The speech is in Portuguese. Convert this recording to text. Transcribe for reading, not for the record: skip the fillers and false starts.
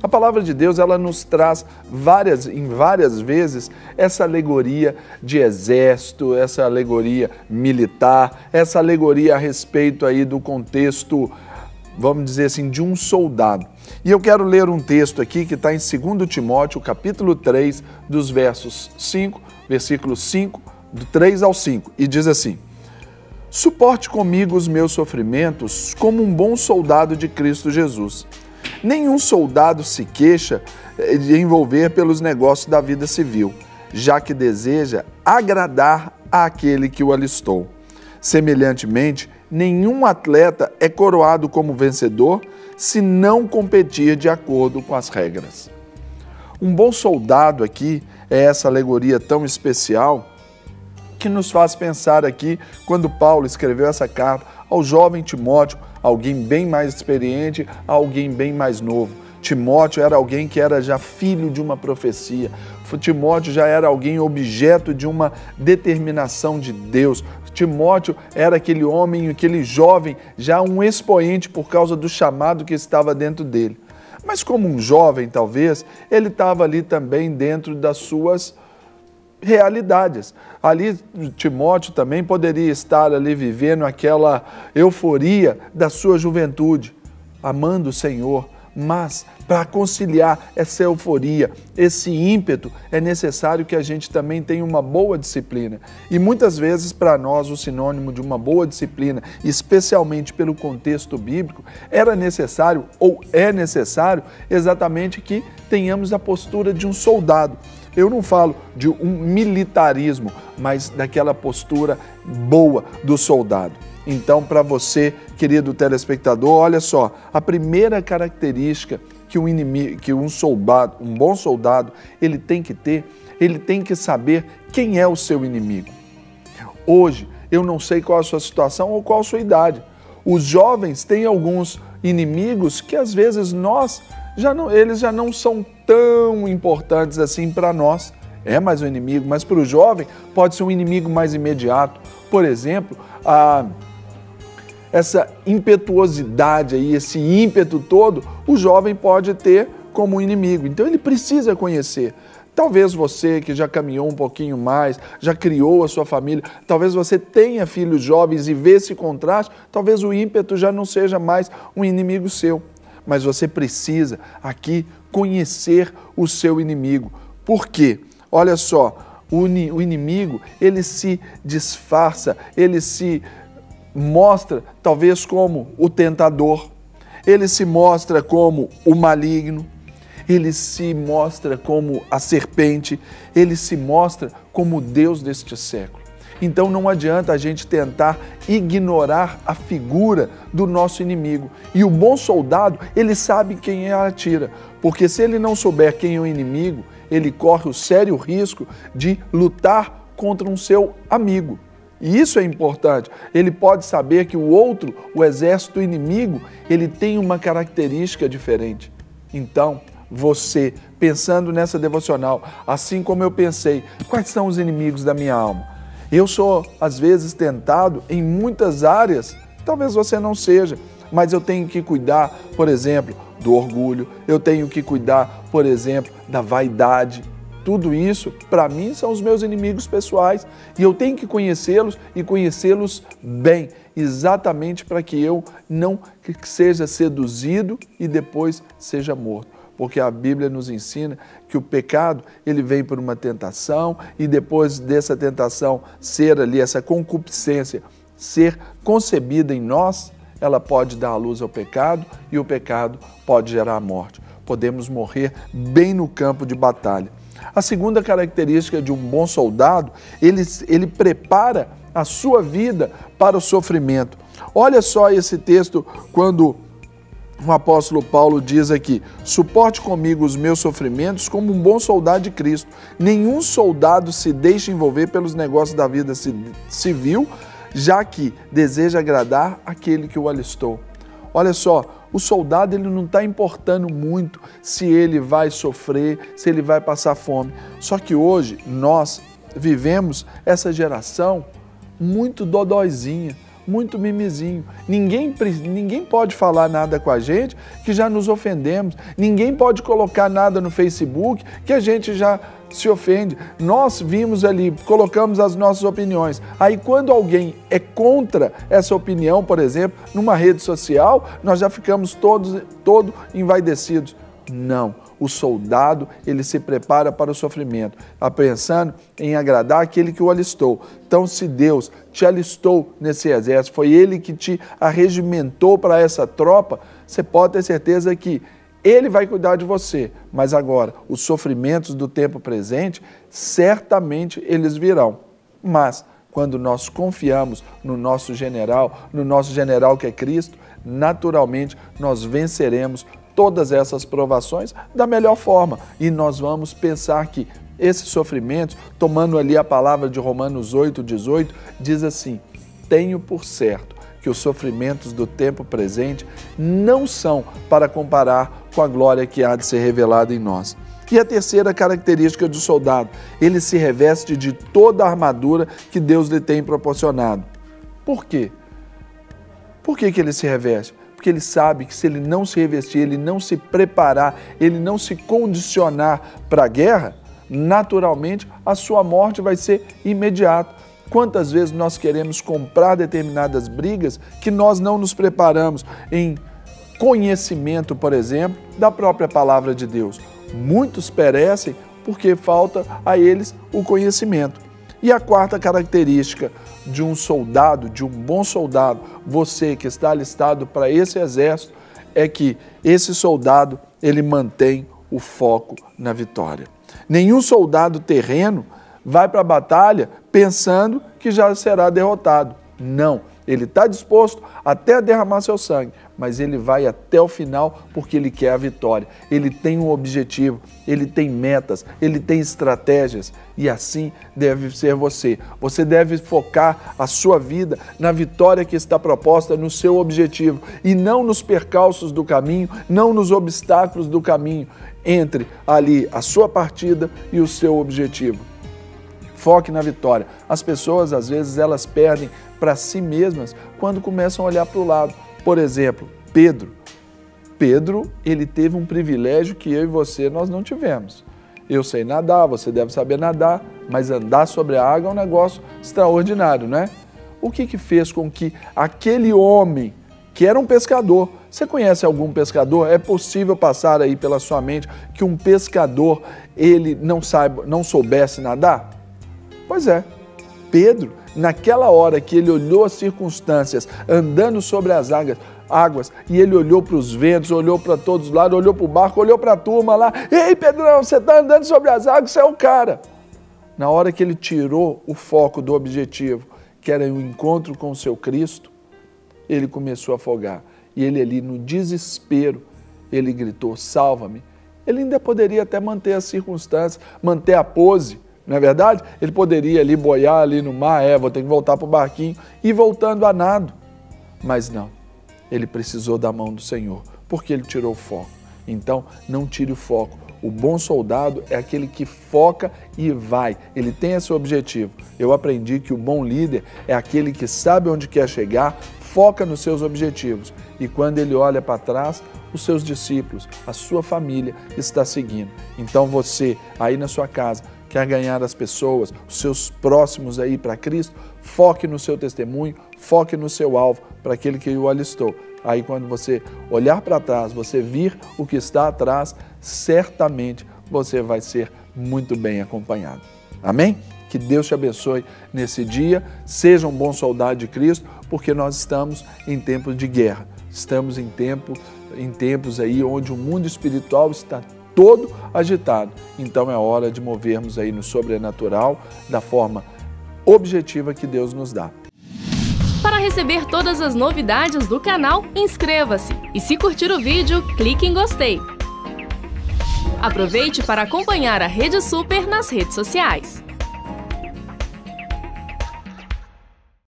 A palavra de Deus, ela nos traz em várias vezes essa alegoria de exército, essa alegoria militar, essa alegoria a respeito aí do contexto, vamos dizer assim, de um soldado. E eu quero ler um texto aqui que está em 2 Timóteo, capítulo 3, dos versículos 5, do 3 ao 5, e diz assim: suporte comigo os meus sofrimentos como um bom soldado de Cristo Jesus. Nenhum soldado se queixa de envolver pelos negócios da vida civil, já que deseja agradar àquele que o alistou. Semelhantemente, nenhum atleta é coroado como vencedor se não competir de acordo com as regras. Um bom soldado aqui é essa alegoria tão especial que nos faz pensar aqui quando Paulo escreveu essa carta ao jovem Timóteo, alguém bem mais experiente, alguém bem mais novo. Timóteo era alguém que era já filho de uma profecia. Timóteo já era alguém objeto de uma determinação de Deus. Timóteo era aquele homem, aquele jovem, já um expoente por causa do chamado que estava dentro dele. Mas como um jovem, talvez, ele estava ali também dentro das suas realidades. Ali, Timóteo também poderia estar ali vivendo aquela euforia da sua juventude, amando o Senhor, mas para conciliar essa euforia, esse ímpeto, é necessário que a gente também tenha uma boa disciplina. E muitas vezes, para nós, o sinônimo de uma boa disciplina, especialmente pelo contexto bíblico, era necessário ou é necessário exatamente que tenhamos a postura de um soldado. Eu não falo de um militarismo, mas daquela postura boa do soldado. Então, para você, querido telespectador, olha só, a primeira característica que um bom soldado, ele tem que ter, ele tem que saber quem é o seu inimigo. Hoje, eu não sei qual a sua situação ou qual a sua idade. Os jovens têm alguns inimigos que às vezes eles já não são tão importantes assim para nós. É mais um inimigo, mas para o jovem pode ser um inimigo mais imediato. Por exemplo, essa impetuosidade aí, esse ímpeto todo, o jovem pode ter como inimigo. Então ele precisa conhecer. Talvez você que já caminhou um pouquinho mais, já criou a sua família, talvez você tenha filhos jovens e vê esse contraste, talvez o ímpeto já não seja mais um inimigo seu. Mas você precisa aqui conhecer o seu inimigo. Por quê? Olha só, o inimigo, ele se disfarça, ele se mostra talvez como o tentador, ele se mostra como o maligno, ele se mostra como a serpente, ele se mostra como o Deus deste século. Então não adianta a gente tentar ignorar a figura do nosso inimigo. E o bom soldado, ele sabe quem atira, porque se ele não souber quem é o inimigo, ele corre o sério risco de lutar contra um seu amigo. E isso é importante. Ele pode saber que o exército inimigo, ele tem uma característica diferente. Então, você, pensando nessa devocional, assim como eu pensei, quais são os inimigos da minha alma? Eu sou, às vezes, tentado em muitas áreas, talvez você não seja, mas eu tenho que cuidar, por exemplo, do orgulho, eu tenho que cuidar, por exemplo, da vaidade. Tudo isso, para mim, são os meus inimigos pessoais e eu tenho que conhecê-los e conhecê-los bem, exatamente para que eu não seja seduzido e depois seja morto. Porque a Bíblia nos ensina que o pecado, ele vem por uma tentação e depois dessa tentação ser ali, essa concupiscência, ser concebida em nós, ela pode dar à luz ao pecado e o pecado pode gerar a morte. Podemos morrer bem no campo de batalha. A segunda característica de um bom soldado, ele prepara a sua vida para o sofrimento. Olha só esse texto quando o apóstolo Paulo diz aqui: suporte comigo os meus sofrimentos como um bom soldado de Cristo. Nenhum soldado se deixa envolver pelos negócios da vida civil, já que deseja agradar aquele que o alistou. Olha só, o soldado ele não está importando muito se ele vai sofrer, se ele vai passar fome. Só que hoje nós vivemos essa geração muito dodóizinha, muito mimizinho. Ninguém pode falar nada com a gente que já nos ofendemos. Ninguém pode colocar nada no Facebook que a gente já se ofende. Nós vimos ali, colocamos as nossas opiniões. Aí quando alguém é contra essa opinião, por exemplo, numa rede social, nós já ficamos todos envaidecidos. Não, o soldado, ele se prepara para o sofrimento, pensando em agradar aquele que o alistou. Então, se Deus te alistou nesse exército, foi Ele que te arregimentou para essa tropa, você pode ter certeza que Ele vai cuidar de você. Mas agora, os sofrimentos do tempo presente, certamente eles virão. Mas, quando nós confiamos no nosso general que é Cristo, naturalmente nós venceremos todas essas provações da melhor forma. E nós vamos pensar que esses sofrimentos, tomando ali a palavra de Romanos 8:18, diz assim: tenho por certo que os sofrimentos do tempo presente não são para comparar com a glória que há de ser revelada em nós. E a terceira característica do soldado, ele se reveste de toda a armadura que Deus lhe tem proporcionado. Por quê? Por que ele se reveste? Porque ele sabe que se ele não se revestir, ele não se preparar, ele não se condicionar para a guerra, naturalmente a sua morte vai ser imediata. Quantas vezes nós queremos comprar determinadas brigas que nós não nos preparamos em conhecimento, por exemplo, da própria palavra de Deus. Muitos perecem porque falta a eles o conhecimento. E a quarta característica de um soldado, de um bom soldado, você que está alistado para esse exército, é que esse soldado, ele mantém o foco na vitória. Nenhum soldado terreno vai para a batalha pensando que já será derrotado. Não, ele está disposto até a derramar seu sangue, mas ele vai até o final porque ele quer a vitória. Ele tem um objetivo, ele tem metas, ele tem estratégias e assim deve ser você. Você deve focar a sua vida na vitória que está proposta no seu objetivo e não nos percalços do caminho, não nos obstáculos do caminho entre ali a sua partida e o seu objetivo. Foque na vitória. As pessoas, às vezes, elas perdem para si mesmas quando começam a olhar para o lado. Por exemplo, Pedro. Pedro, ele teve um privilégio que eu e você, nós não tivemos. Eu sei nadar, você deve saber nadar, mas andar sobre a água é um negócio extraordinário, né? O que fez com que aquele homem, que era um pescador, você conhece algum pescador? É possível passar aí pela sua mente que um pescador, ele não soubesse nadar? Pois é, Pedro, naquela hora que ele olhou as circunstâncias, andando sobre as águas, e ele olhou para os ventos, olhou para todos os lados, olhou para o barco, olhou para a turma lá, ei Pedrão, você está andando sobre as águas, você é o cara. Na hora que ele tirou o foco do objetivo, que era o encontro com o seu Cristo, ele começou a afogar. E ele ali no desespero, ele gritou, salva-me. Ele ainda poderia até manter as circunstâncias, manter a pose, não é verdade? Ele poderia ali boiar ali no mar, vou ter que voltar para o barquinho, e voltando a nado. Mas não, ele precisou da mão do Senhor, porque ele tirou o foco. Então, não tire o foco. O bom soldado é aquele que foca e vai. Ele tem esse objetivo. Eu aprendi que o bom líder é aquele que sabe onde quer chegar, foca nos seus objetivos. E quando ele olha para trás, os seus discípulos, a sua família está seguindo. Então você, aí na sua casa, quer ganhar as pessoas, os seus próximos aí para Cristo, foque no seu testemunho, foque no seu alvo, para aquele que o alistou. Aí quando você olhar para trás, você vir o que está atrás, certamente você vai ser muito bem acompanhado. Amém? Que Deus te abençoe nesse dia, seja um bom soldado de Cristo, porque nós estamos em tempos de guerra, estamos em tempos aí onde o mundo espiritual está todo agitado. Então é hora de movermos aí no sobrenatural da forma objetiva que Deus nos dá. Para receber todas as novidades do canal, inscreva-se e se curtir o vídeo, clique em gostei. Aproveite para acompanhar a Rede Super nas redes sociais.